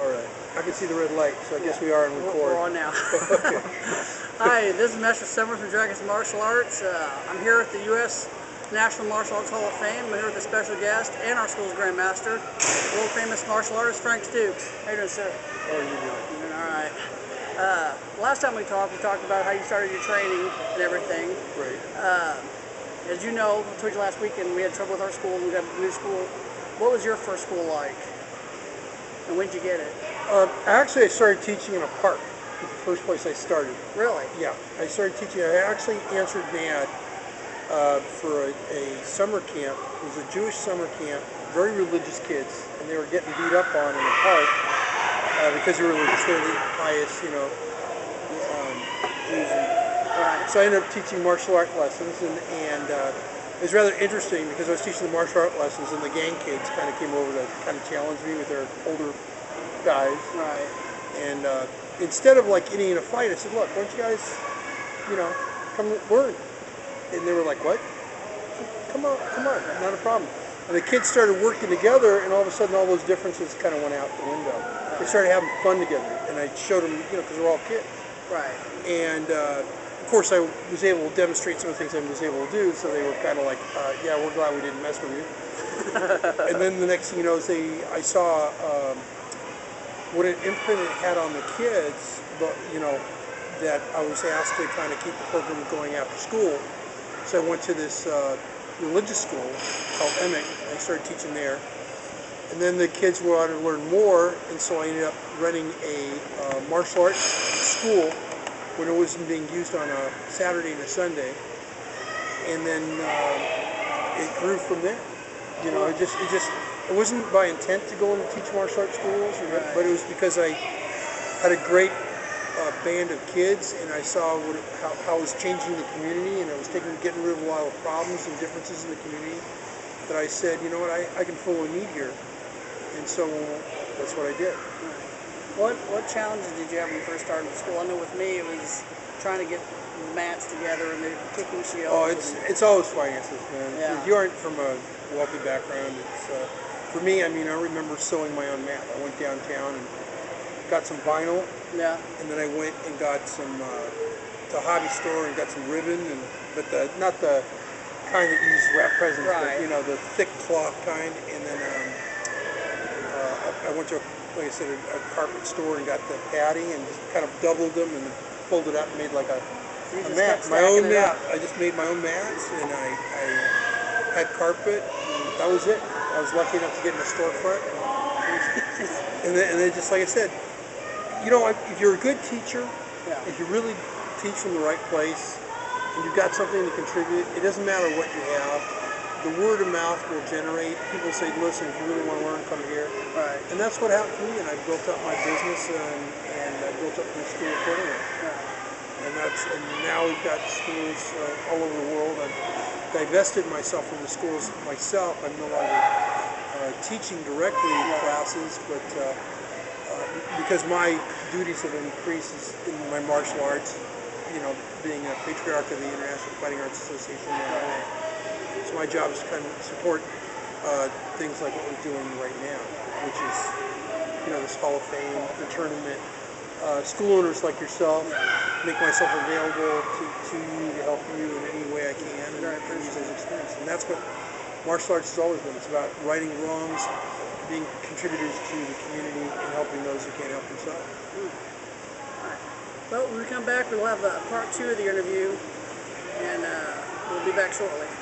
All right. I can see the red light, so I guess we are on record. We're on now. Okay. Hi, this is Master Summer from Dragons Martial Arts. I'm here at the U.S. National Martial Arts Hall of Fame. I'm here with a special guest and our school's Grandmaster, world famous martial artist Frank Stoops. How you doing, sir? How are you doing? All right. Last time we talked about how you started your training and everything. Great. As you know, I told you last weekend we had trouble with our school. We got a new school. What was your first school like? And when did you get it? Actually, I started teaching in a park. The first place I started. Really? Yeah. I started teaching. I actually answered an ad for a summer camp. It was a Jewish summer camp, very religious kids, and they were getting beat up on in the park because they were religious. They were the highest, Jews. Right. So I ended up teaching martial art lessons, and it was rather interesting because I was teaching the martial art lessons, and the gang kids kind of came over to kind of challenge me with their older guys. Right. And instead of like getting in a fight, I said, "Look, why don't you guys, come learn?" And they were like, "What? Come on, not a problem." And the kids started working together, and all of a sudden, all those differences kind of went out the window. They started having fun together, and I showed them, because we're all kids. Right. And of course, I was able to demonstrate some of the things I was able to do, so they were kind of like, "Yeah, we're glad we didn't mess with you." And then the next thing you know, I saw what an imprint it had on the kids, but that I was asked to kind of keep the program going after school. So I went to this religious school called Emic. I started teaching there. And then the kids wanted to learn more, and so I ended up running a martial arts school when it wasn't being used on a Saturday and a Sunday. And then it grew from there. It wasn't by intent to go and teach martial arts schools, but it was because I had a great band of kids, and I saw how it was changing the community, and I was getting rid of a lot of problems and differences in the community, that I said, you know what, I can fill a need here. And so that's what I did. What challenges did you have when you first started the school? I know with me it was trying to get mats together and the kicking shields. Oh, it's always finances, man. Yeah. If you aren't from a wealthy background, for me, I remember sewing my own mat. I went downtown and got some vinyl. Yeah. And then I went and got some to a hobby store and got some ribbon, but not the kind that you use to wrap presents, right. but the thick cloth kind. And then I went to like I said, a carpet store and got the padding and just kind of doubled them and folded out and made like a mat, my own mat. I just made my own mats, and I had carpet, and that was it. I was lucky enough to get in a storefront, and then just like I said, if you're a good teacher, if you really teach from the right place, and you've got something to contribute, it doesn't matter what you have. The word of mouth will generate. People say, "Listen, if you really want to learn, come here." Right. And that's what happened to me. And I built up my business, and I built up my school accordingly. Right. And now we've got schools all over the world. I've divested myself from the schools myself. I'm no longer teaching directly classes, but because my duties have increased in my martial arts, being a patriarch of the International Fighting Arts Association. So my job is to kind of support things like what we're doing right now, which is, this Hall of Fame, the tournament, school owners like yourself, make myself available to you to help you in any way I can, and use those experiences. And that's what martial arts has always been. It's about righting wrongs, being contributors to the community, and helping those who can't help themselves. All right. Well, when we come back, we'll have part 2 of the interview, and we'll be back shortly.